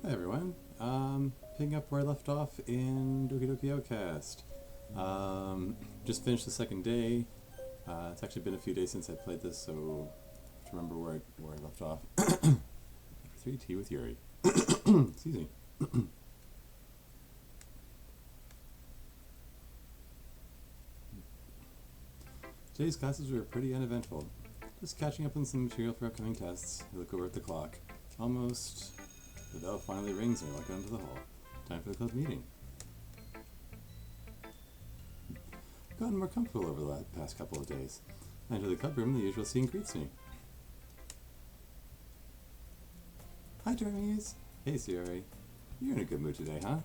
Hi everyone. Picking up where I left off in Doki Outcast. Just finished the second day. It's actually been a few days since I played this, so I have to remember where I left off. 3 tea with Yuri. Excuse me. Today's classes were pretty uneventful. Just catching up on some material for upcoming tests. I look over at the clock. Almost. The bell finally rings and I walk into the hall. Time for the club meeting. I've gotten more comfortable over the past couple of days. I enter the club room and the usual scene greets me. Hi, Dormies. Hey, Siri. You're in a good mood today, huh?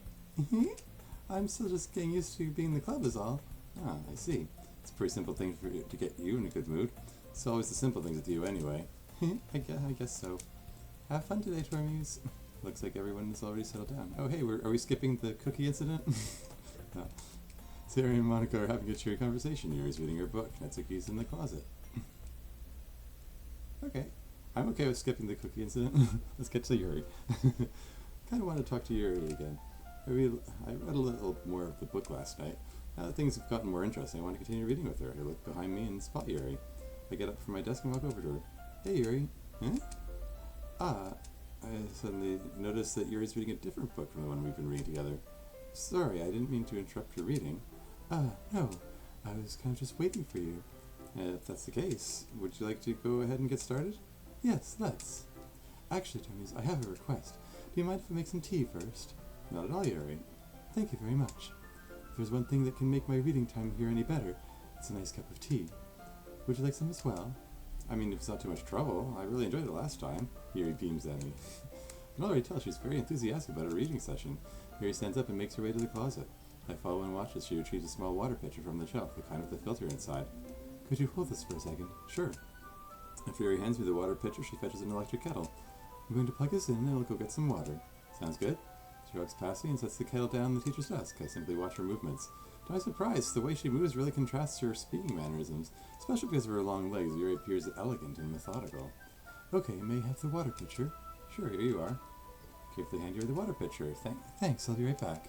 I'm still just getting used to being in the club is all. Ah, I see. It's a pretty simple thing to get you in a good mood. It's always the simple things with you anyway. I guess so. Have fun today, Dormies. Looks like everyone is already settled down. Oh, hey, are we skipping the cookie incident? No. Sarah and Monica are having a cheery conversation. Yuri's reading her book. Natsuki's in the closet. Okay. I'm okay with skipping the cookie incident. Let's get to Yuri. Kind of want to talk to Yuri again. I read a little more of the book last night. Now that things have gotten more interesting, I want to continue reading with her. I look behind me and spot Yuri. I get up from my desk and walk over to her. Hey, Yuri. Huh? I suddenly noticed that Yuri's reading a different book from the one we've been reading together. Sorry, I didn't mean to interrupt your reading. No. I was kind of just waiting for you. If that's the case, would you like to go ahead and get started? Yes, let's. Actually, Tommy's, I have a request. Do you mind if I make some tea first? Not at all, Yuri. Thank you very much. If there's one thing that can make my reading time here any better, it's a nice cup of tea. Would you like some as well? I mean, if it's not too much trouble. I really enjoyed it last time. Yuri beams at me. I can already tell she's very enthusiastic about a reading session. Yuri stands up and makes her way to the closet. I follow and watch as she retrieves a small water pitcher from the shelf, the kind with the filter inside. Could you hold this for a second? Sure. After Yuri hands me the water pitcher, she fetches an electric kettle. I'm going to plug this in and I'll go get some water. Sounds good? She walks past me and sets the kettle down on the teacher's desk. I simply watch her movements. To my surprise, the way she moves really contrasts her speaking mannerisms. Especially because of her long legs, Yuri appears elegant and methodical. Okay, may I have the water pitcher? Sure, here you are. Carefully hand Yuri the water pitcher. Thanks, I'll be right back.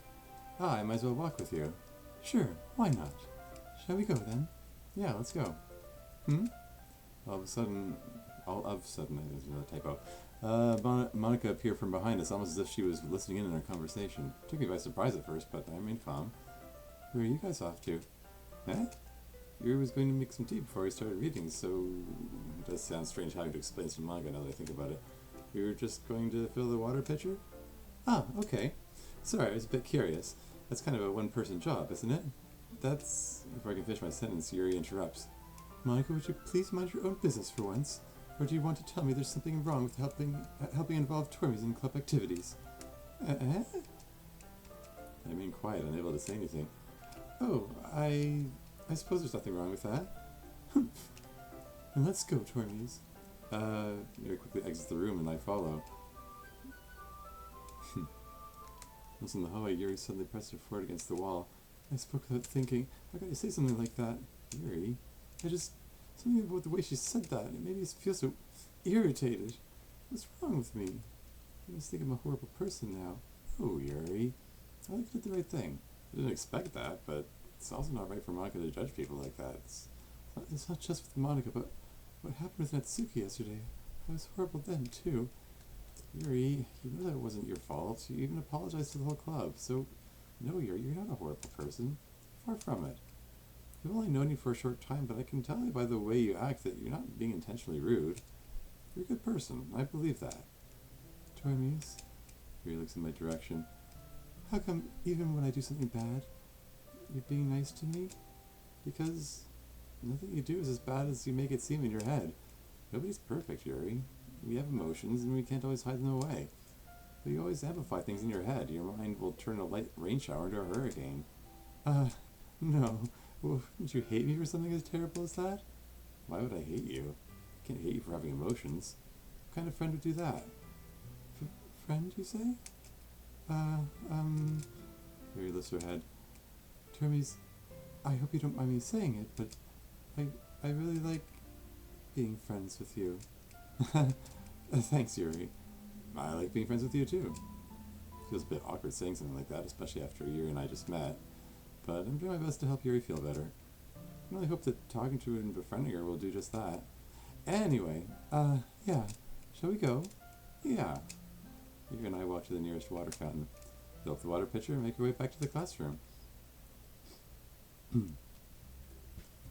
I might as well walk with you. Sure, why not? Shall we go then? Yeah, let's go. All of a sudden, there's another typo. Monica appeared from behind us, almost as if she was listening in on our conversation. Took me by surprise at first, but I remained calm. Where are you guys off to? Yuri was going to make some tea before we started reading, so it does sound strange having to explain this to Monica now that I think about it. We were just going to fill the water pitcher? Ah, okay. Sorry, I was a bit curious. That's kind of a one-person job, isn't it? Before I can finish my sentence, Yuri interrupts. Monica, would you please mind your own business for once? Or do you want to tell me there's something wrong with helping involve Tormies in club activities? I remain quiet, unable to say anything. Oh, I suppose there's nothing wrong with that. Then let's go, Tormies. Yuri quickly exits the room and I follow. Once in the hallway, Yuri suddenly pressed her forehead against the wall. I spoke without thinking. How could I say something like that? Yuri? Something about the way she said that. It made me feel so irritated. What's wrong with me? I must think I'm a horrible person now. Oh, Yuri. I think I did the right thing. I didn't expect that, but it's also not right for Monica to judge people like that. It's not just with Monica, but what happened with Natsuki yesterday. I was horrible then, too. Yuri, you know that it wasn't your fault. You even apologized to the whole club. So, no, Yuri, you're not a horrible person. Far from it. I've only known you for a short time, but I can tell you by the way you act that you're not being intentionally rude. You're a good person. I believe that. Tormies? Yuri looks in my direction. How come, even when I do something bad, you're being nice to me? Because nothing you do is as bad as you make it seem in your head. Nobody's perfect, Yuri. We have emotions, and we can't always hide them away. But you always amplify things in your head. Your mind will turn a light rain shower into a hurricane. No. Well, wouldn't you hate me for something as terrible as that? Why would I hate you? I can't hate you for having emotions. What kind of friend would do that? Friend, you say? Yuri lifts her head. Tormies, I hope you don't mind me saying it, but I really like being friends with you. Thanks, Yuri. I like being friends with you, too. feels a bit awkward saying something like that, especially after Yuri and I just met. But I'm doing my best to help Yuri feel better. I really hope that talking to her and befriending her will do just that. Anyway, yeah. Shall we go? Yeah. Yuri and I walk to the nearest water fountain, fill up the water pitcher, and make our way back to the classroom.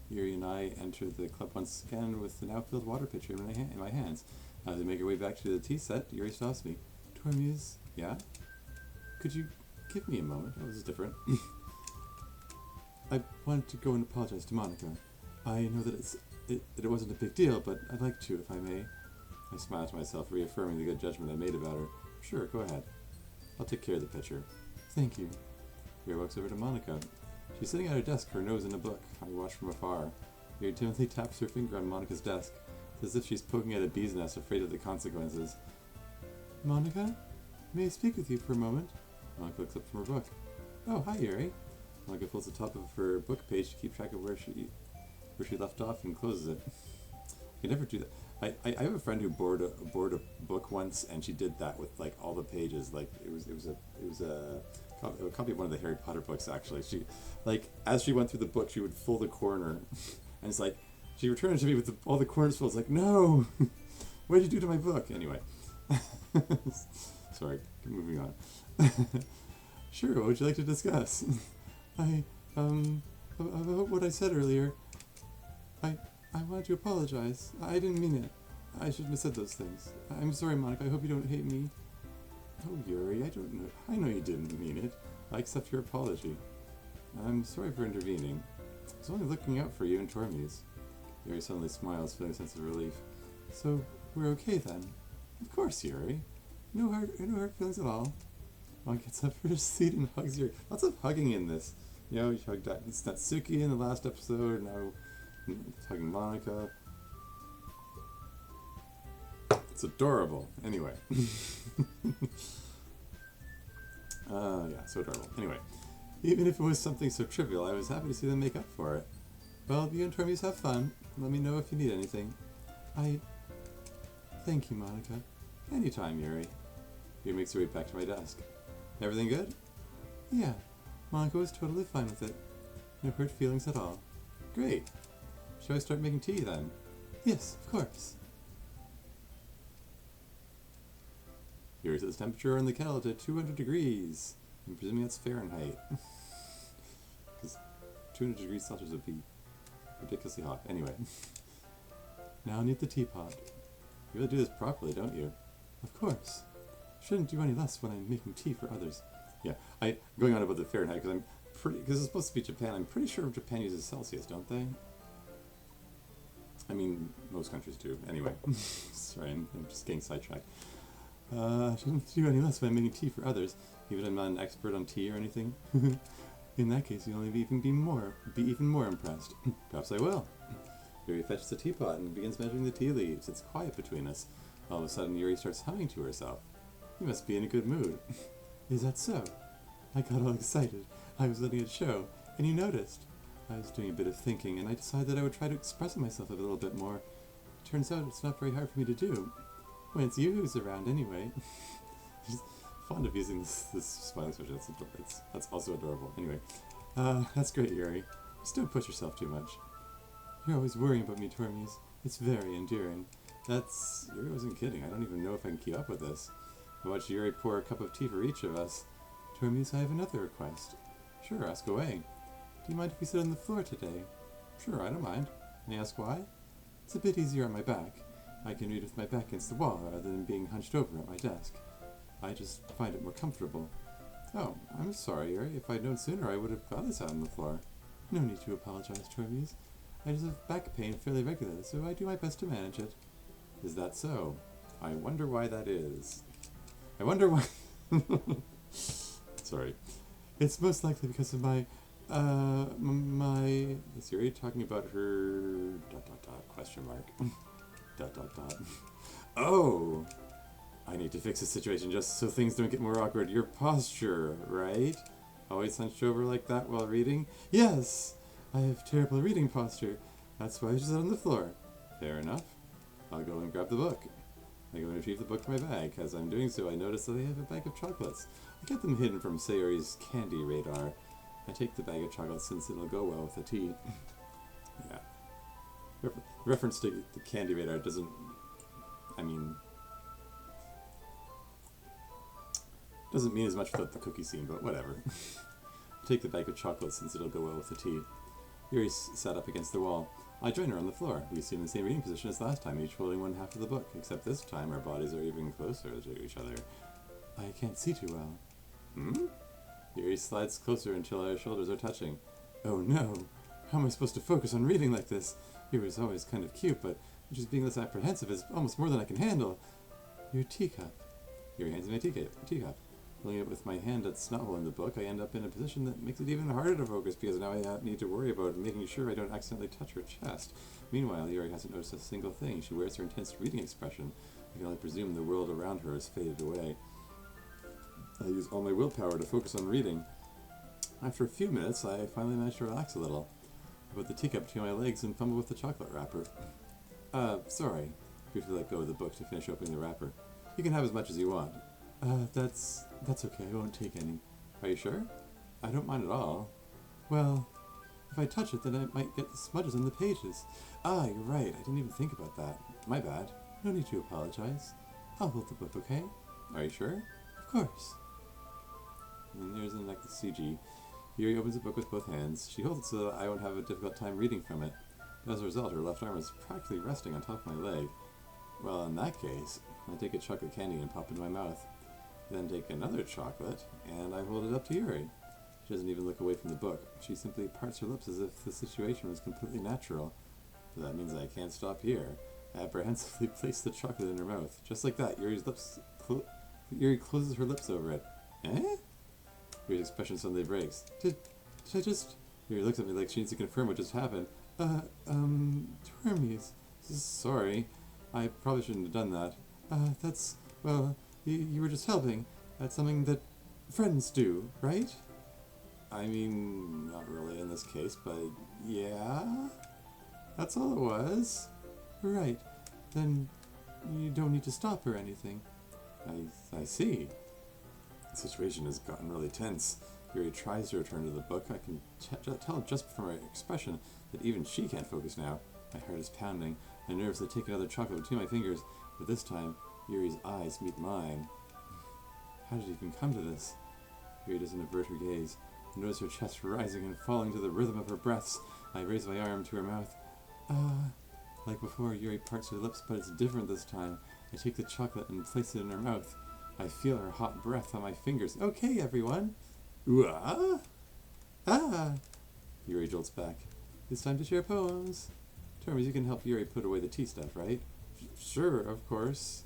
Yuri and I enter the club once again with the now filled water pitcher in my hands. As we make our way back to the tea set, Yuri stops me. Tormuse, yeah? Could you give me a moment? Oh, this is different. I wanted to go and apologize to Monica. I know that it wasn't a big deal, but I'd like to, if I may. I smile to myself, reaffirming the good judgment I made about her. Sure, go ahead. I'll take care of the pitcher. Thank you. Yuri walks over to Monica. She's sitting at her desk, her nose in a book. I watch from afar. Yuri timidly taps her finger on Monica's desk. It's as if she's poking at a bee's nest, afraid of the consequences. Monica? May I speak with you for a moment? Monica looks up from her book. Oh, hi, Yuri. Monica folds the top of her book page to keep track of where she left off and closes it. I never do that. I have a friend who borrowed a book once, and she did that with like all the pages. Like it was a copy of one of the Harry Potter books. Actually, she as she went through the book, she would fold a corner, and it's like she returned it to me with all the corners full. It's like, no, what did you do to my book? Anyway, sorry, moving on. Sure, what would you like to discuss? About what I said earlier. I wanted to apologize. I didn't mean it. I shouldn't have said those things. I'm sorry, Monica. I hope you don't hate me. Oh, Yuri, I don't know. I know you didn't mean it. I accept your apology. I'm sorry for intervening. I was only looking out for you and Tormuse. Yuri suddenly smiles, feeling a sense of relief. So, we're okay then? Of course, Yuri. No hard feelings at all. Mom gets up from her seat and hugs Yuri. Lots of hugging in this. You know, you hugged Natsuki in the last episode, now hugging Monica. It's adorable. Anyway. Yeah, so adorable. Anyway, even if it was something so trivial, I was happy to see them make up for it. Well, you and Tormuse have fun. Let me know if you need anything. Thank you, Monica. Anytime, Yuri. Yuri makes her way back to my desk. Everything good? Yeah. Monica was totally fine with it. No hurt feelings at all. Great. Shall I start making tea then? Yes, of course. Yuri sets the temperature on the kettle to 200 degrees. I'm presuming that's Fahrenheit. Because 200 degrees Celsius would be ridiculously hot. Anyway. Now knead the teapot. You really do this properly, don't you? Of course. Shouldn't do any less when I'm making tea for others. Yeah, going on about the Fahrenheit, because it's supposed to be Japan, I'm pretty sure Japan uses Celsius, don't they? I mean, most countries do. Anyway, sorry, I'm just getting sidetracked. Shouldn't do any less when I'm making tea for others, even if I'm not an expert on tea or anything. In that case, you'll only be even more impressed. Perhaps I will. Yuri fetches the teapot and begins measuring the tea leaves. It's quiet between us. All of a sudden, Yuri starts humming to herself. You must be in a good mood. Is that so? I got all excited. I was letting it show, and you noticed. I was doing a bit of thinking, and I decided that I would try to express myself a little bit more. Turns out it's not very hard for me to do. When it's you who's around, anyway. She's fond of using this smiling expression. That's also adorable. Anyway, that's great, Yuri. Just don't push yourself too much. You're always worrying about me, Tormuse. It's very endearing. Yuri wasn't kidding. I don't even know if I can keep up with this. I watched Yuri pour a cup of tea for each of us. Tormuse, I have another request. Sure, ask away. Do you mind if we sit on the floor today? Sure, I don't mind. May I ask why? It's a bit easier on my back. I can read with my back against the wall rather than being hunched over at my desk. I just find it more comfortable. Oh, I'm sorry, Yuri. If I'd known sooner, I would have got us out on the floor. No need to apologize, Tormuse. I just have back pain fairly regularly, so I do my best to manage it. Is that so? I wonder why that is. I wonder why... Sorry. It's most likely because of my... Is Yuri talking about her... ... question mark. ... Oh! I need to fix the situation just so things don't get more awkward. Your posture, right? Always hunched over like that while reading? Yes! I have terrible reading posture. That's why I just sit on the floor. Fair enough. I'll go and grab the book. I go and retrieve the book from my bag. As I'm doing so, I notice that I have a bag of chocolates. I get them hidden from Sayori's candy radar. I take the bag of chocolates since it'll go well with the tea. Yeah. Reference to the candy radar doesn't... I mean... doesn't mean as much without the cookie scene, but whatever. I take the bag of chocolates since it'll go well with the tea. Yuri sat up against the wall. I join her on the floor. We sit in the same reading position as last time, each holding one half of the book, except this time our bodies are even closer to each other. I can't see too well. Hmm? Yuri slides closer until our shoulders are touching. Oh no! How am I supposed to focus on reading like this? Yuri's always kind of cute, but just being this apprehensive is almost more than I can handle. Your teacup. Yuri hands me a teacup. Holding it with my hand that's not holding the book, I end up in a position that makes it even harder to focus because now I need to worry about making sure I don't accidentally touch her chest. Meanwhile, Yuri hasn't noticed a single thing. She wears her intense reading expression. I can only presume the world around her has faded away. I use all my willpower to focus on reading. After a few minutes, I finally manage to relax a little. I put the teacup between my legs and fumble with the chocolate wrapper. Sorry. Briefly let go of the book to finish opening the wrapper. You can have as much as you want. That's okay, I won't take any. Are you sure? I don't mind at all. Well, if I touch it, then I might get smudges on the pages. Ah, you're right, I didn't even think about that. My bad. No need to apologize. I'll hold the book, okay? Are you sure? Of course. And there's the next CG. Yuri opens the book with both hands. She holds it so that I won't have a difficult time reading from it. But as a result, her left arm is practically resting on top of my leg. Well, in that case, I take a chocolate candy and pop it into my mouth. Then take another chocolate, and I hold it up to Yuri. She doesn't even look away from the book. She simply parts her lips as if the situation was completely natural. But that means I can't stop here. I apprehensively place the chocolate in her mouth. Just like that, Yuri closes her lips over it. Eh? Yuri's expression suddenly breaks. Did I just... Yuri looks at me like she needs to confirm what just happened. Hermes. Sorry. I probably shouldn't have done that. That's... well... You were just helping. That's something that friends do, right? I mean, not really in this case, but yeah. That's all it was. Right. Then you don't need to stop or anything. I see. The situation has gotten really tense. Yuri tries to return to the book. I can tell just from her expression that even she can't focus now. My heart is pounding. I nervously take another chocolate between my fingers, but this time Yuri's eyes meet mine. How did it even come to this? Yuri doesn't avert her gaze. I notice her chest rising and falling to the rhythm of her breaths. I raise my arm to her mouth. Like before, Yuri parts her lips, but it's different this time. I take the chocolate and place it in her mouth. I feel her hot breath on my fingers. Okay, everyone. Ooh-ah! Ah! Yuri jolts back. It's time to share poems. Terms, you can help Yuri put away the tea stuff, right? Sure, of course.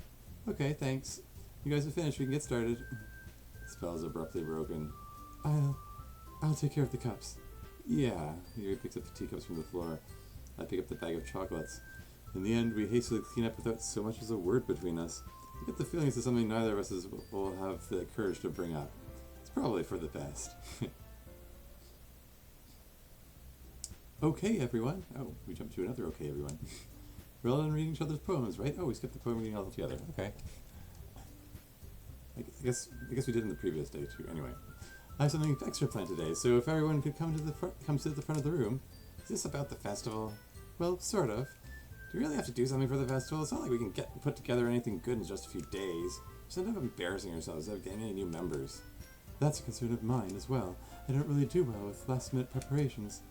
Okay, thanks. You guys are finished, we can get started. The spell is abruptly broken. I'll take care of the cups. Yeah. Yuri picks up the teacups from the floor. I pick up the bag of chocolates. In the end, we hastily clean up without so much as a word between us. I get the feeling this is something neither of us will have the courage to bring up. It's probably for the best. Okay, everyone. Oh, we jumped to another okay, everyone. We're all done reading each other's poems, right? Oh, we skipped the poem reading altogether. Okay. I guess we did in the previous day too. Anyway, I have something extra planned today, so if everyone could come sit at the front of the room. Is this about the festival? Well, sort of. Do we really have to do something for the festival? It's not like we can put together anything good in just a few days. Just end up embarrassing ourselves without getting any new members. That's a concern of mine as well. I don't really do well with last-minute preparations.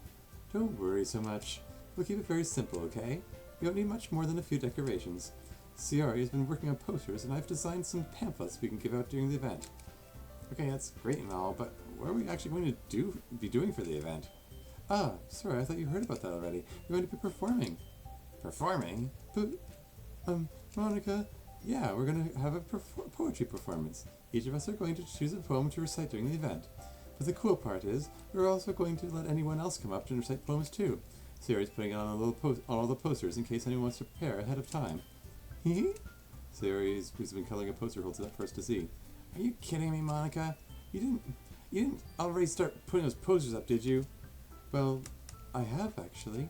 Don't worry so much. We'll keep it very simple, okay? We don't need much more than a few decorations. Ciari has been working on posters, and I've designed some pamphlets we can give out during the event. Okay, that's great and all, but what are we actually going to be doing for the event? Ah, sorry, I thought you heard about that already. We're going to be performing. Performing? But, Monica, yeah, we're going to have a poetry performance. Each of us are going to choose a poem to recite during the event. But the cool part is, we're also going to let anyone else come up and recite poems too. Ciari's putting it on all the posters in case anyone wants to prepare ahead of time. Ciari, who's been coloring a poster, holds it up for us to see. Are you kidding me, Monica? You didn't already start putting those posters up, did you? Well, I have actually.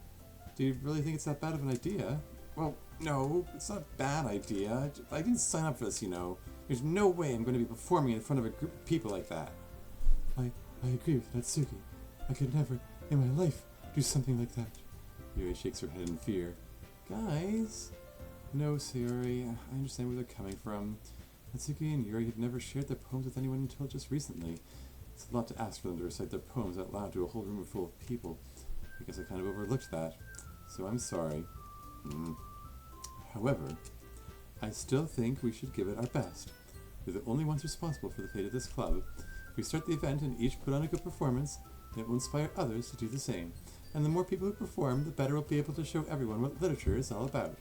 Do you really think it's that bad of an idea? Well, no, it's not a bad idea. I didn't sign up for this, you know. There's no way I'm going to be performing in front of a group of people like that. I agree with Natsuki. I could never, in my life, do something like that. Yuri shakes her head in fear. Guys? No, Sayori, I understand where they're coming from. Natsuki and Yuri have never shared their poems with anyone until just recently. It's a lot to ask for them to recite their poems out loud to a whole room full of people. I guess I kind of overlooked that. So I'm sorry. However, I still think we should give it our best. We're the only ones responsible for the fate of this club. If we start the event and each put on a good performance, then it will inspire others to do the same. And the more people who perform, the better we'll be able to show everyone what literature is all about.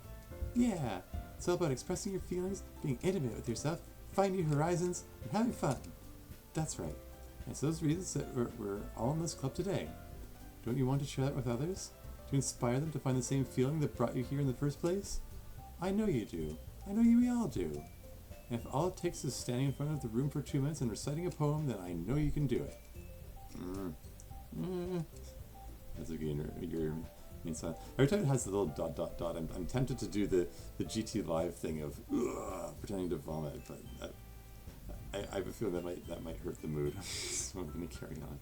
Yeah, it's all about expressing your feelings, being intimate with yourself, finding new horizons, and having fun. That's right. And it's those reasons that we're all in this club today. Don't you want to share that with others? To inspire them to find the same feeling that brought you here in the first place? I know you do. I know we all do. And if all it takes is standing in front of the room for 2 minutes and reciting a poem, then I know you can do it. That's okay. Your inside. Every time it has the little ... I'm tempted to do the GT Live thing of pretending to vomit, but I have a feeling that might hurt the mood. So I'm going to carry on.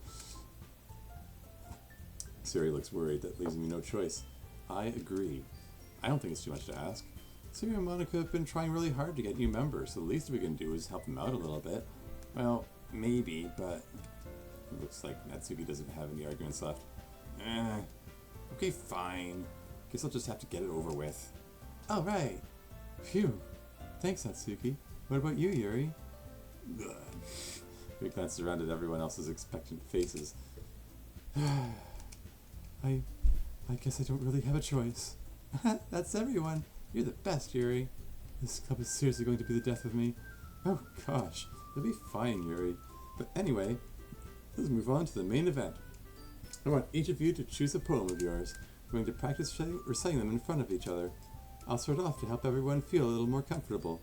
Sayori looks worried. That leaves me no choice. I agree. I don't think it's too much to ask. Sayori and Monica have been trying really hard to get new members, so the least we can do is help them out a little bit. Well, maybe, but it looks like Natsuki doesn't have any arguments left. Okay, fine. Guess I'll just have to get it over with. All right. Phew. Thanks, Natsuki. What about you, Yuri? He glances around at everyone else's expectant faces. I guess I don't really have a choice. That's everyone. You're the best, Yuri. This club is seriously going to be the death of me. Oh gosh, it'll be fine, Yuri. But anyway, let's move on to the main event. I want each of you to choose a poem of yours. We're going to practice reciting them in front of each other. I'll start off to help everyone feel a little more comfortable.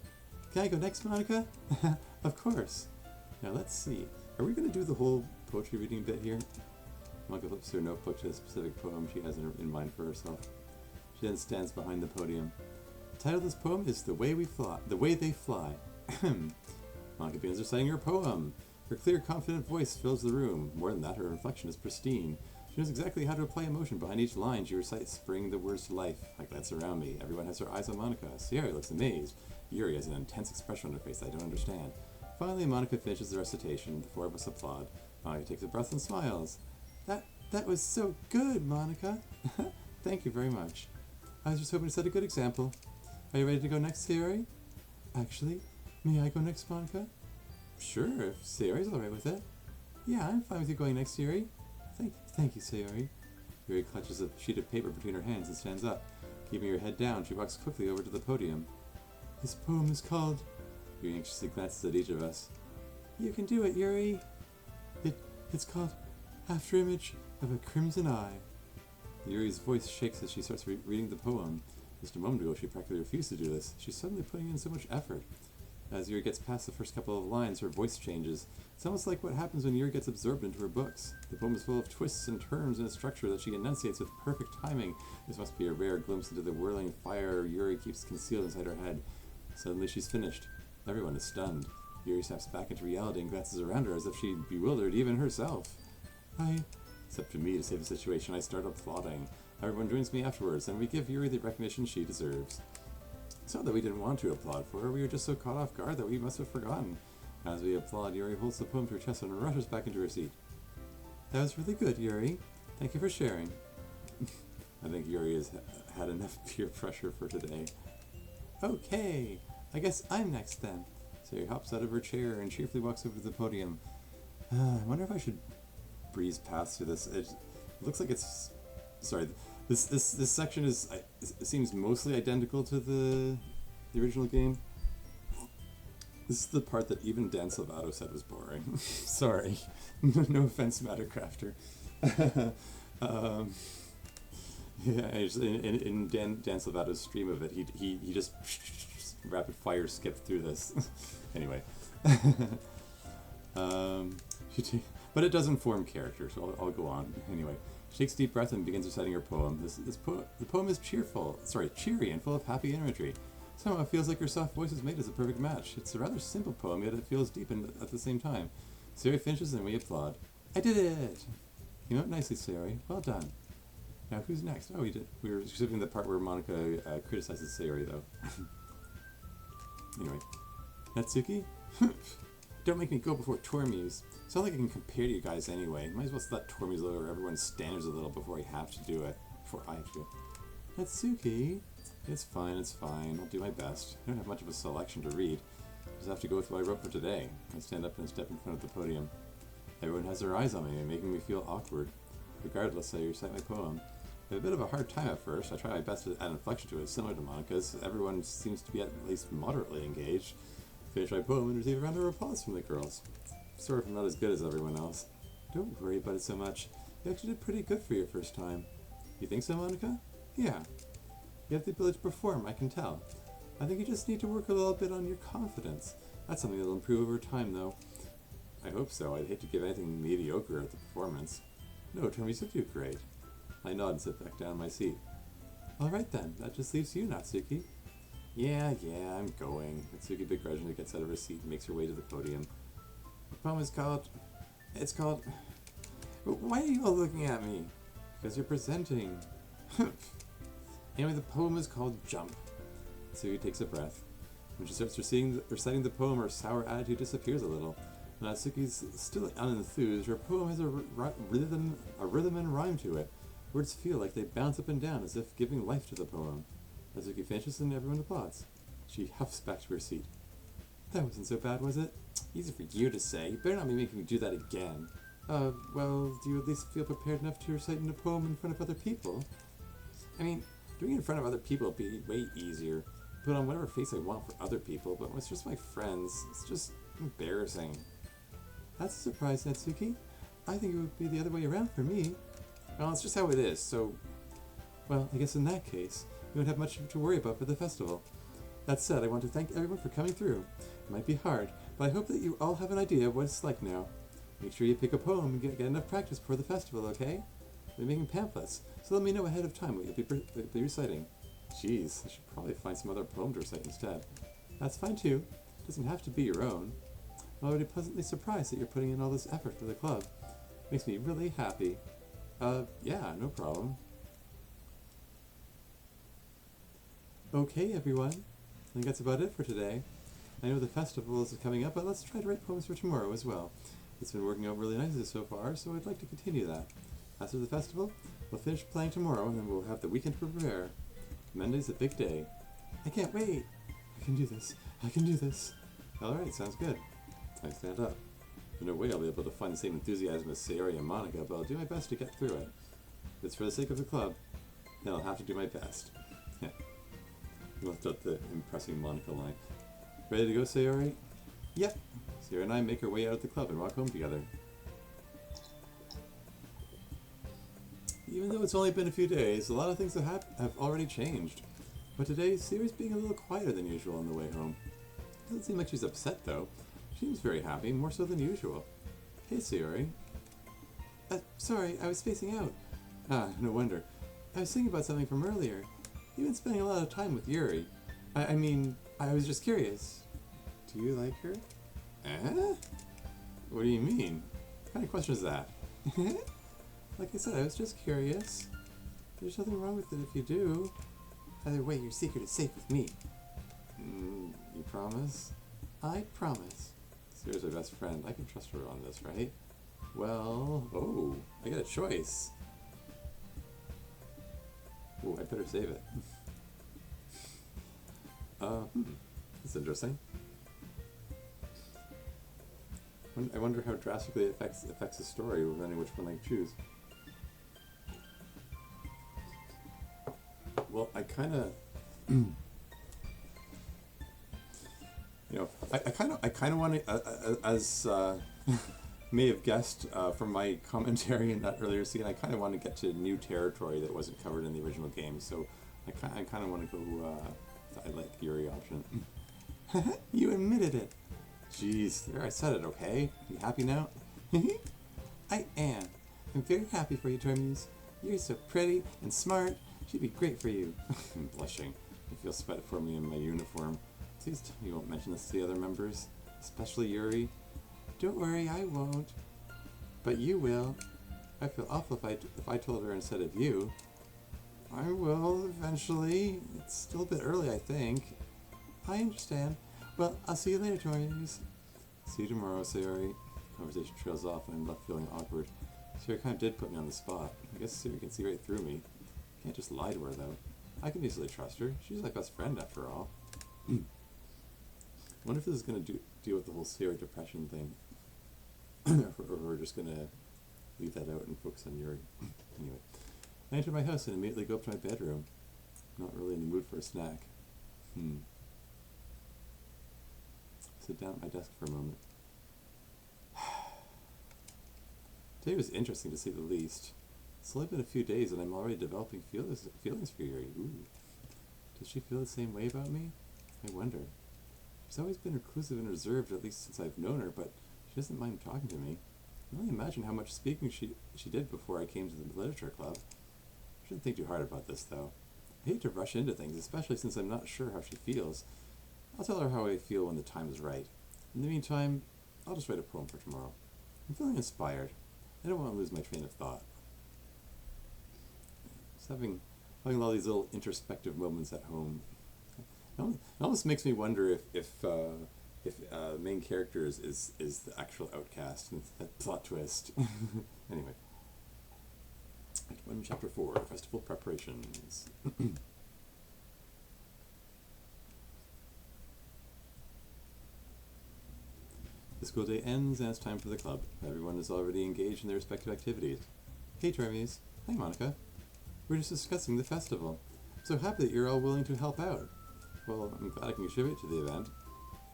Can I go next, Monica? Of course. Now let's see. Are we going to do the whole poetry reading bit here? Monica flips her notebook to a specific poem she has in mind for herself. She then stands behind the podium. The title of this poem is The Way They Fly. Monica begins reciting her poem. Her clear, confident voice fills the room. More than that, her inflection is pristine. She knows exactly how to apply emotion behind each line she recites, bringing the words to life. I glance around me. Everyone has their eyes on Monica. Sayori looks amazed. Yuri has an intense expression on her face I don't understand. Finally, Monica finishes the recitation. The four of us applaud. Monica takes a breath and smiles. That was so good, Monica. Thank you very much. I was just hoping to set a good example. Are you ready to go next, Sayori? Actually, may I go next, Monica? Sure, if Sayori's alright with it. Yeah, I'm fine with you going next, Sayori. Thank you, Sayori. Yuri clutches a sheet of paper between her hands and stands up. Keeping her head down, she walks quickly over to the podium. This poem is called... Yuri anxiously glances at each of us. You can do it, Yuri. It's called After Image of a Crimson Eye. Yuri's voice shakes as she starts reading the poem. Just a moment ago, she practically refused to do this. She's suddenly putting in so much effort. As Yuri gets past the first couple of lines, her voice changes. It's almost like what happens when Yuri gets absorbed into her books. The poem is full of twists and turns and a structure that she enunciates with perfect timing. This must be a rare glimpse into the whirling fire Yuri keeps concealed inside her head. Suddenly she's finished. Everyone is stunned. Yuri snaps back into reality and glances around her as if she'd bewildered even herself. It's up to me to save the situation. I start applauding. Everyone joins me afterwards, and we give Yuri the recognition she deserves. It's not that we didn't want to applaud for her, we were just so caught off guard that we must have forgotten. As we applaud, Yuri holds the poem to her chest and rushes back into her seat. That was really good, Yuri. Thank you for sharing. I think Yuri has had enough peer pressure for today. Okay, I guess I'm next then. Sayori hops out of her chair and cheerfully walks over to the podium. I wonder if I should breeze past through this. It looks like it's... Sorry, this section is... It seems mostly identical to the original game. This is the part that even Dan Salvato said was boring. Sorry. No offense, Mattercrafter. Yeah, in Dan Salvato's stream of it, he just rapid fire skipped through this. Anyway. But it doesn't form character, so I'll go on. Anyway, she takes a deep breath and begins reciting her poem. The poem is cheery and full of happy imagery. Somehow it feels like her soft voice is made as a perfect match. It's a rather simple poem, yet it feels deep at the same time. Sayori finishes and we applaud. I did it! You wrote nicely, Sayori. Well done. Now who's next? Oh, we were skipping the part where Monica criticizes Sayori, though. Anyway. Natsuki? Don't make me go before Tormuse. It's not like I can compare to you guys anyway. Might as well let Tormuse lower everyone's standards a little before I have to do it. Natsuki? It's fine. I'll do my best. I don't have much of a selection to read. Just have to go with what I wrote for today. I stand up and step in front of the podium. Everyone has their eyes on me, making me feel awkward. Regardless, I recite my poem. I have a bit of a hard time at first. I try my best to add inflection to it, similar to Monica's. Everyone seems to be at least moderately engaged. Finish my poem and receive a round of applause from the girls. Sort of not as good as everyone else. Don't worry about it so much. You actually did pretty good for your first time. You think so, Monica? Yeah. You have the ability to perform, I can tell. I think you just need to work a little bit on your confidence. That's something that'll improve over time, though. I hope so. I'd hate to give anything mediocre at the performance. No, Termes, you do great. I nod and sit back down in my seat. Alright then, that just leaves you, Natsuki. Yeah, I'm going. Natsuki begrudgingly gets out of her seat and makes her way to the podium. The poem is called... It's called... Why are you all looking at me? Because you're presenting. Anyway, the poem is called Jump. Natsuki takes a breath. When she starts reciting the poem, her sour attitude disappears a little. Natsuki's still unenthused. Her poem has a rhythm and rhyme to it. Words feel like they bounce up and down as if giving life to the poem. Natsuki finishes and everyone applauds. She huffs back to her seat. That wasn't so bad, was it? Easy for you to say. You better not be making me do that again. Well, do you at least feel prepared enough to recite a poem in front of other people? I mean, doing it in front of other people would be way easier. Put on whatever face I want for other people, but when it's just my friends, it's just embarrassing. That's a surprise, Natsuki. I think it would be the other way around for me. Well, it's just how it is, so... Well, I guess in that case, you won't have much to worry about for the festival. That said, I want to thank everyone for coming through. It might be hard, but I hope that you all have an idea of what it's like now. Make sure you pick a poem and get enough practice before the festival, okay? We're making pamphlets, so let me know ahead of time what you'll be reciting. Jeez, I should probably find some other poem to recite instead. That's fine too. It doesn't have to be your own. I'm already pleasantly surprised that you're putting in all this effort for the club. Makes me really happy. Yeah, no problem. Okay, everyone. I think that's about it for today. I know the festival is coming up, but let's try to write poems for tomorrow as well. It's been working out really nicely so far, so I'd like to continue that. After the festival, we'll finish playing tomorrow, and then we'll have the weekend to prepare. Monday's a big day. I can't wait! I can do this. Alright, sounds good. I stand up. There's no way I'll be able to find the same enthusiasm as Sayori and Monica, but I'll do my best to get through it. If it's for the sake of the club, then I'll have to do my best. Left out the impressing Monica line. Ready to go, Sayori? Yep. Sayori and I make our way out of the club and walk home together. Even though it's only been a few days, a lot of things have already changed. But today, Sayori's being a little quieter than usual on the way home. Doesn't seem like she's upset, though. She seems very happy, more so than usual. Hey, Sayori. Sorry, I was spacing out. Ah, no wonder. I was thinking about something from earlier. You've been spending a lot of time with Yuri. I mean, I was just curious. Do you like her? What do you mean? What kind of question is that? Like I said, I was just curious. There's nothing wrong with it if you do. Either way, your secret is safe with me. You promise? I promise. Sarah's my best friend. I can trust her on this, right? Well, I got a choice. Oh, I better save it. That's interesting. I wonder how drastically it affects the story, depending which one I choose. Well, I kind of, I kind of want to, as may have guessed from my commentary in that earlier scene, I kind of want to get to new territory that wasn't covered in the original game. So I kind of want to go. I like Yuri option. You admitted it. Jeez, there I said it. Okay, you happy now? I am. I'm very happy for you, Dormies. You're so pretty and smart. She'd be great for you. I'm blushing. I feel sweat for me in my uniform. Please tell me you won't mention this to the other members, especially Yuri. Don't worry, I won't. But you will. I feel awful if I told her instead of you. I will, eventually. It's still a bit early, I think. I understand. Well, I'll see you later, Torians. See you tomorrow, Sayori. Conversation trails off and I'm left feeling awkward. Sayori kind of did put me on the spot. I guess Sayori can see right through me. Can't just lie to her, though. I can easily trust her. She's my best friend, after all. I wonder if this is going to deal with the whole Sayori depression thing. or we're just going to leave that out and focus on Yuri. Anyway. I enter my house and immediately go up to my bedroom. Not really in the mood for a snack. Sit down at my desk for a moment. Today was interesting to say the least. It's only been a few days and I'm already developing feelings for Yuri. Ooh. Does she feel the same way about me? I wonder. She's always been reclusive and reserved, at least since I've known her, but she doesn't mind talking to me. I can only imagine how much speaking she did before I came to the literature club. I shouldn't think too hard about this, though. I hate to rush into things, especially since I'm not sure how she feels. I'll tell her how I feel when the time is right. In the meantime, I'll just write a poem for tomorrow. I'm feeling inspired. I don't want to lose my train of thought. Just having all these little introspective moments at home. It almost makes me wonder if the main character is the actual Outcast, and that plot twist. Anyway. Act 1, Chapter 4, Festival Preparations. The school day ends and it's time for the club. Everyone is already engaged in their respective activities. Hey, Termes. Hi, Monica. We're just discussing the festival. I'm so happy that you're all willing to help out. Well, I'm glad I can contribute to the event.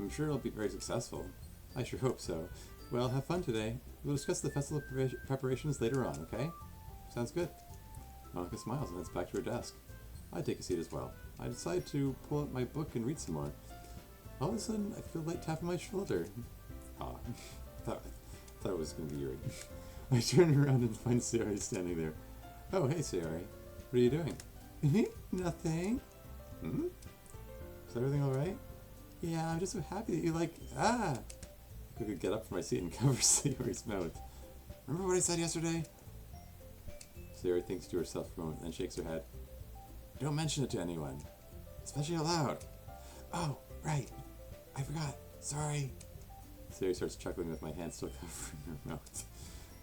I'm sure it'll be very successful. I sure hope so. Well, have fun today. We'll discuss the festival preparations later on, okay? Sounds good. Monica smiles and heads back to her desk. I take a seat as well. I decide to pull out my book and read some more. All of a sudden, I feel a light tap on my shoulder. Thought it was going to be Yuri. I turn around and find Sayori standing there. Oh, hey, Sayori. What are you doing? Nothing. Is everything alright? Yeah, I'm just so happy that you I could get up from my seat and cover Sayori's mouth. Remember what I said yesterday? Sayori thinks to herself for a moment, then shakes her head. Don't mention it to anyone. Especially aloud. Oh, right. I forgot. Sorry. Sayori starts chuckling with my hand still covering her mouth.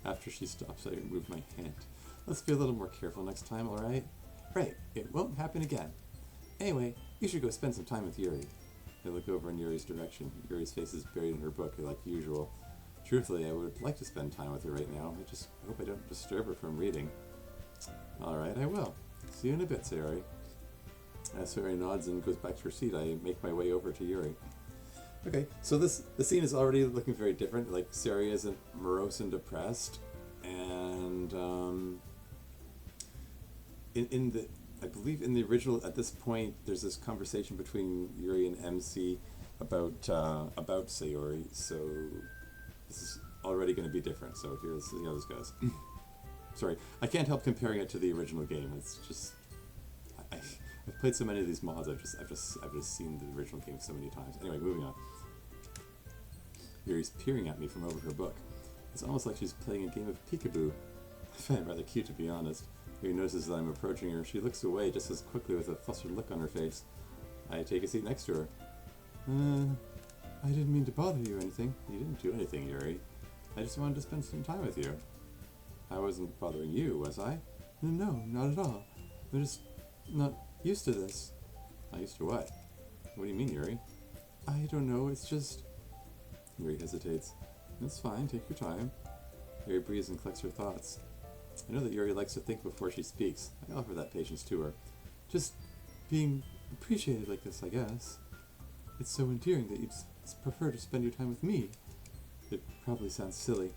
After she stops, I remove my hand. Let's be a little more careful next time, alright? Right. It won't happen again. Anyway, you should go spend some time with Yuri. I look over in Yuri's direction. Yuri's face is buried in her book, like usual. Truthfully, I would like to spend time with her right now. I just hope I don't disturb her from reading. Alright, I will. See you in a bit, Sayori. As Sayori nods and goes back to her seat, I make my way over to Yuri. Okay, so the scene is already looking very different. Like, Sayori isn't morose and depressed, and I believe in the original, at this point, there's this conversation between Yuri and MC about Sayori. So this is already going to be different. So here's see how this goes. Sorry, I can't help comparing it to the original game. It's just I've played so many of these mods. I've just seen the original game so many times. Anyway, moving on. Yuri's peering at me from over her book. It's almost like she's playing a game of peekaboo. I find it rather cute, to be honest. Yuri notices that I'm approaching her. She looks away just as quickly with a flustered look on her face. I take a seat next to her. I didn't mean to bother you or anything. You didn't do anything, Yuri. I just wanted to spend some time with you. I wasn't bothering you, was I? No, not at all. I'm just not used to this. Not used to what? What do you mean, Yuri? I don't know, it's just... Yuri hesitates. It's fine, take your time. Yuri breathes and collects her thoughts. I know that Yuri likes to think before she speaks. I offer that patience to her. Just being appreciated like this, I guess. It's so endearing that you'd prefer to spend your time with me. It probably sounds silly.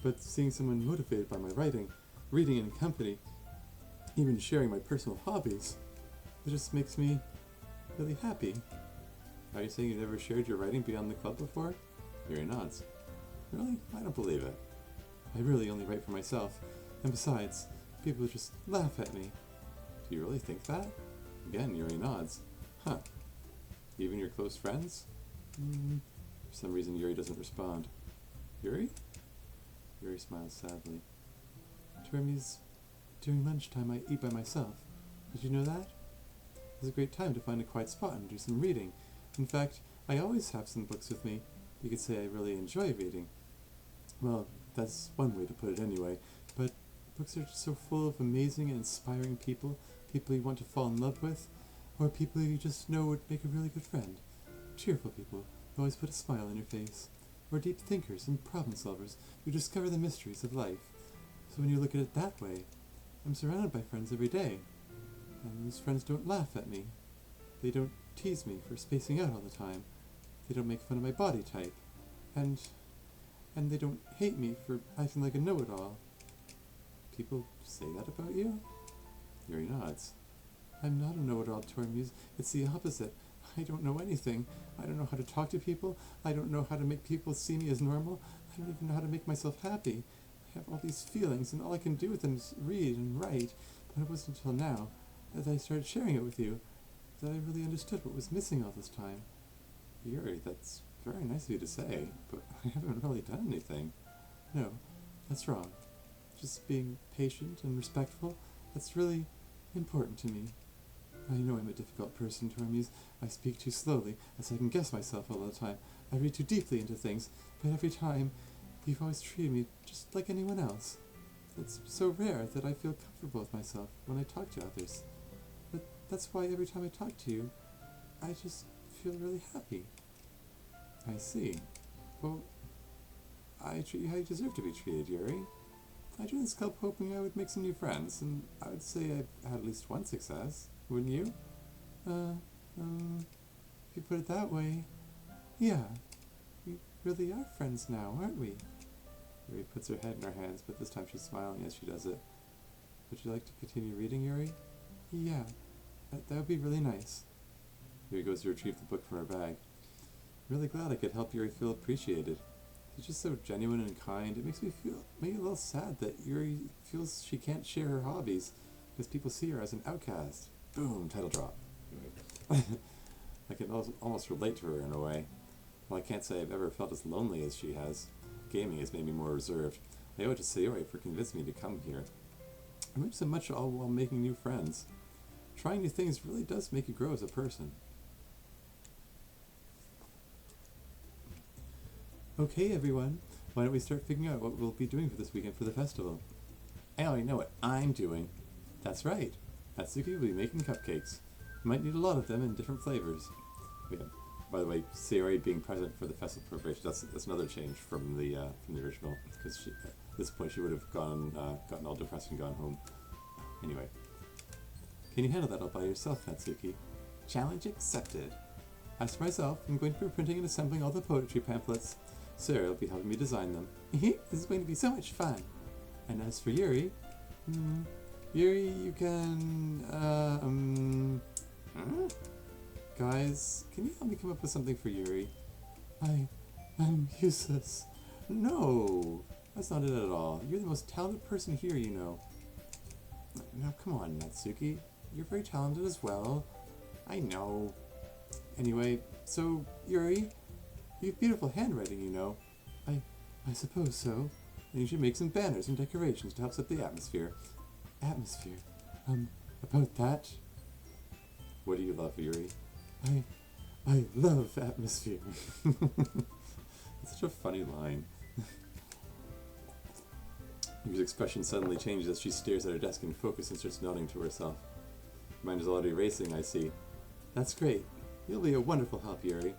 But seeing someone motivated by my writing, reading in company, even sharing my personal hobbies, it just makes me really happy. Are you saying you never shared your writing beyond the club before? Yuri nods. Really? I don't believe it. I really only write for myself, and besides, people just laugh at me. Do you really think that? Again, Yuri nods. Huh. Even your close friends? For some reason, Yuri doesn't respond. Yuri? Yuri smiles sadly. Termies, during lunchtime I eat by myself. Did you know that? It's a great time to find a quiet spot and do some reading. In fact, I always have some books with me. You could say I really enjoy reading. Well, that's one way to put it anyway, but books are just so full of amazing and inspiring people, people you want to fall in love with, or people you just know would make a really good friend. Cheerful people who always put a smile on your face, or deep thinkers and problem solvers who discover the mysteries of life. So when you look at it that way, I'm surrounded by friends every day, and those friends don't laugh at me. They don't tease me for spacing out all the time. They don't make fun of my body type, and they don't hate me for acting like a know-it-all. People say that about you? Yuri nods. I'm not a know-it-all, Tormuse. It's the opposite. I don't know anything. I don't know how to talk to people. I don't know how to make people see me as normal. I don't even know how to make myself happy. I have all these feelings, and all I can do with them is read and write. But it wasn't until now that I started sharing it with you that I really understood what was missing all this time. Yuri, that's very nice of you to say, but I haven't really done anything. No, that's wrong. Just being patient and respectful, that's really important to me. I know I'm a difficult person, Tormuse. I speak too slowly, I second guess myself all the time. I read too deeply into things, but every time, you've always treated me just like anyone else. It's so rare that I feel comfortable with myself when I talk to others. But that's why every time I talk to you, I just feel really happy. I see. Well, I treat you how you deserve to be treated, Yuri. I joined this club hoping I would make some new friends, and I would say I've had at least one success. Wouldn't you? If you put it that way, yeah. We really are friends now, aren't we? Yuri puts her head in her hands, but this time she's smiling as she does it. Would you like to continue reading, Yuri? Yeah, that would be really nice. Yuri goes to retrieve the book from her bag. I'm really glad I could help Yuri feel appreciated. She's just so genuine and kind. It makes me a little sad that Yuri feels she can't share her hobbies because people see her as an outcast. Boom, title drop. I can almost relate to her in a way. Well, I can't say I've ever felt as lonely as she has. Gaming has made me more reserved. I owe it to Sayori for convincing me to come here. I learned so much all while making new friends. Trying new things really does make you grow as a person. Okay, everyone. Why don't we start figuring out what we'll be doing for this weekend for the festival? I already know what I'm doing. That's right. Natsuki will be making cupcakes. You might need a lot of them in different flavors. Yeah. By the way, Sayori being present for the festival preparation, that's another change from the original, because at this point she would have gotten all depressed and gone home. Anyway. Can you handle that all by yourself, Natsuki? Challenge accepted. As for myself, I'm going to be printing and assembling all the poetry pamphlets. Sarah will be helping me design them. This is going to be so much fun. And as for Yuri, Yuri, you can, Guys, can you help me come up with something for Yuri? I'm useless. No, that's not it at all. You're the most talented person here, you know. Now, come on, Natsuki. You're very talented as well. I know. Anyway, so, Yuri, you have beautiful handwriting, you know. I suppose so. And you should make some banners and decorations to help set the atmosphere. Atmosphere? About that? What do you love, Yuri? I love atmosphere. It's such a funny line. Yuri's expression suddenly changes as she stares at her desk in focus and starts nodding to herself. Her mind is already racing, I see. That's great. You'll be a wonderful help, Yuri.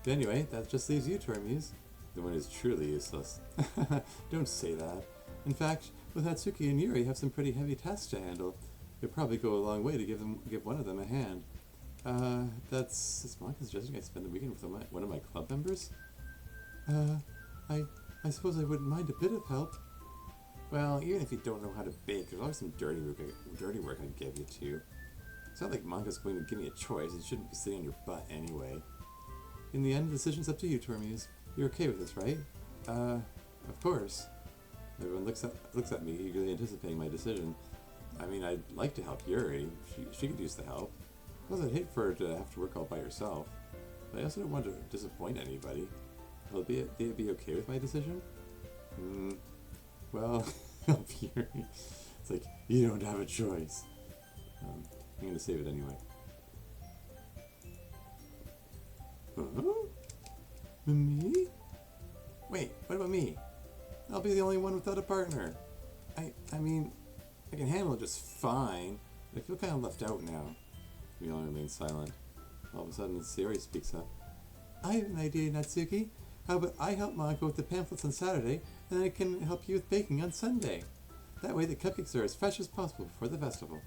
But anyway, that just leaves you, Tormuse. The one who's truly useless. Don't say that. In fact, with Natsuki and Yuri have some pretty heavy tasks to handle. It'd probably go a long way to give one of them a hand. Is Monica suggesting I spend the weekend with one of my club members? I suppose I wouldn't mind a bit of help. Well, even if you don't know how to bake, there's always some dirty work I'd give you too. It's not like Monica's going to give me a choice. It shouldn't be sitting on your butt anyway. In the end, the decision's up to you, Tormuse. You're okay with this, right? Of course. Everyone looks at me, eagerly anticipating my decision. I mean, I'd like to help Yuri. She could use the help. Plus, I'd hate for her to have to work all by herself. But I also don't want to disappoint anybody. Will it be okay with my decision? Well, help Yuri. It's like, you don't have a choice. I'm going to save it anyway. Huh? Me? Wait, what about me? I'll be the only one without a partner. I mean, I can handle it just fine, but I feel kind of left out now. We all remain silent. All of a sudden, Sayori speaks up. I have an idea, Natsuki. How about I help Monika with the pamphlets on Saturday, and then I can help you with baking on Sunday. That way the cupcakes are as fresh as possible before the festival.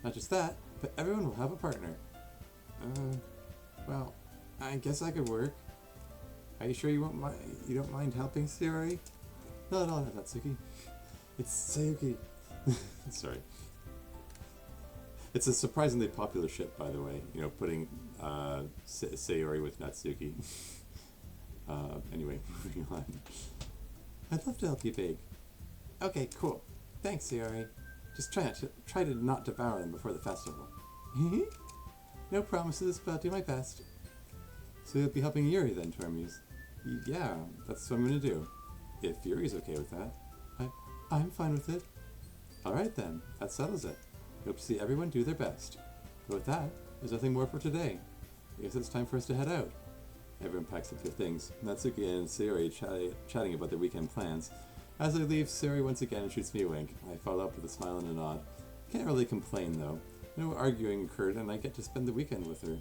Not just that, but everyone will have a partner. Well, I guess I could work. Are you sure you don't mind helping, Sayori? Not at all, Natsuki. It's Sayuki. Sorry. It's a surprisingly popular ship, by the way. You know, putting Sayori with Natsuki. Anyway, moving on. I'd love to help you bake. Okay, cool. Thanks, Sayori. Just try to not devour them before the festival. No promises, but I'll do my best. So you'll be helping Yuri then, Tormuse? Yeah, that's what I'm gonna do. If Yuri's okay with that. I'm fine with it. Alright then, that settles it. Hope to see everyone do their best. But with that, there's nothing more for today. I guess it's time for us to head out. Everyone packs up their things. Natsuki and Sayori chatting about their weekend plans. As I leave, Sayori once again shoots me a wink. I follow up with a smile and a nod. Can't really complain though. No arguing occurred and I get to spend the weekend with her.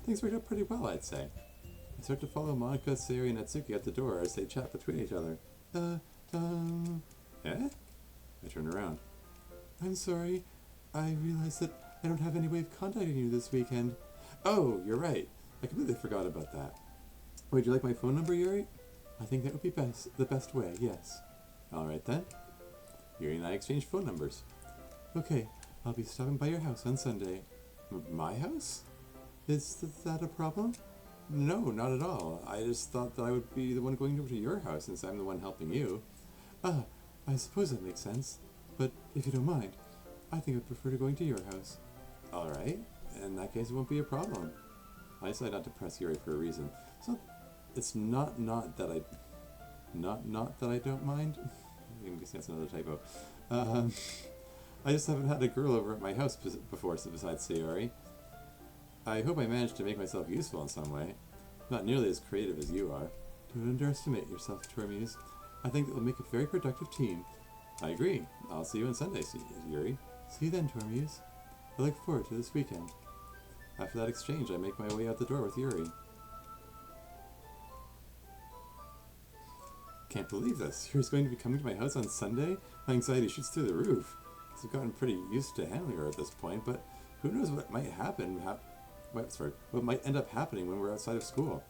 Things worked out pretty well, I'd say. I start to follow Monika, Sayori, and Natsuki out the door as they chat between each other. Eh? I turn around. I'm sorry. I realized that I don't have any way of contacting you this weekend. Oh, you're right. I completely forgot about that. Would you like my phone number, Yuri? I think that would be the best way, yes. Alright then. Yuri and I exchange phone numbers. Okay, I'll be stopping by your house on Sunday. My house? Is that a problem? No, not at all. I just thought that I would be the one going over to your house since I'm the one helping you. Ah, I suppose that makes sense. But if you don't mind, I think I'd prefer to going to your house. Alright, in that case it won't be a problem. I decided not to press Yuri for a reason. So it's not that I don't mind. I'm guessing that's another typo. I just haven't had a girl over at my house before, so besides Sayori. I hope I managed to make myself useful in some way. Not nearly as creative as you are. Don't underestimate yourself, Tormuse. I think that will make a very productive team. I agree. I'll see you on Sunday, Yuri. See you then, Tormuse. I look forward to this weekend. After that exchange, I make my way out the door with Yuri. Can't believe this. Yuri's going to be coming to my house on Sunday? My anxiety shoots through the roof. I've gotten pretty used to handling her at this point, but who knows what might happen. What might end up happening when we're outside of school.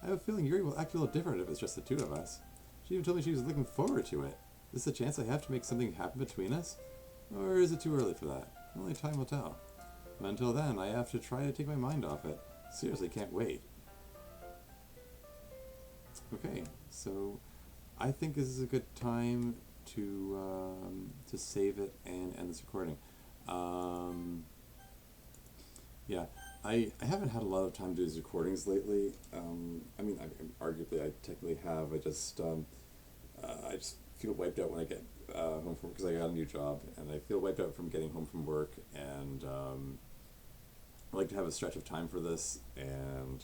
I have a feeling Yuri will act a little different if it's just the two of us. She even told me she was looking forward to it. Is this a chance I have to make something happen between us? Or is it too early for that? Only time will tell. But until then, I have to try to take my mind off it. Seriously, can't wait. Okay, so I think this is a good time to save it and end this recording. Yeah, I haven't had a lot of time to do these recordings lately. I mean, arguably I technically have. I just feel wiped out when I get home from work because I got a new job, and I feel wiped out from getting home from work, and I like to have a stretch of time for this, and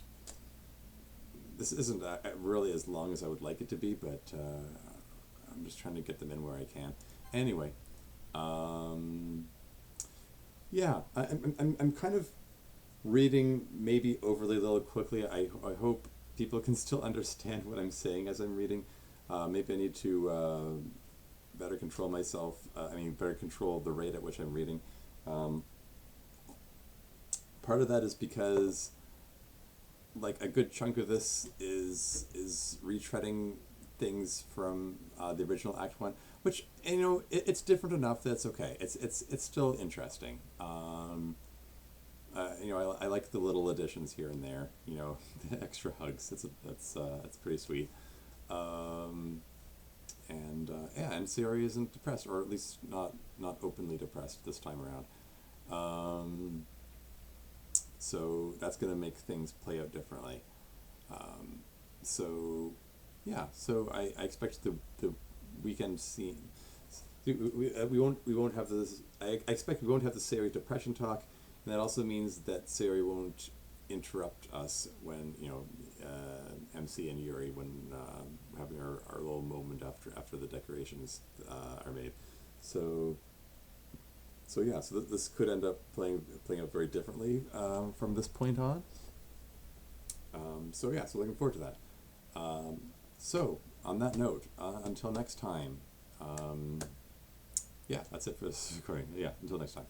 this isn't really as long as I would like it to be, but I'm just trying to get them in where I can. Anyway, yeah, I'm kind of reading maybe overly a little quickly. I hope people can still understand what I'm saying as I'm reading. Maybe I need to better control myself. Better control the rate at which I'm reading. Part of that is because, like, a good chunk of this is retreading things from the original Act 1, which, you know, it's different enough that it's okay. It's still interesting. You know, I like the little additions here and there. You know, the extra hugs. That's pretty sweet. Yeah, and Sayori isn't depressed, or at least not openly depressed this time around. So that's going to make things play out differently. So yeah, so I expect the weekend scene. We won't have this. I expect we won't have the Sayori depression talk, and that also means that Sayori won't interrupt us when MC and Yuri when having our little moment after the decorations are made. So yeah, so this could end up playing out very differently from this point on. So looking forward to that. So on that note, until next time. Yeah, that's it for this recording. Yeah, until next time.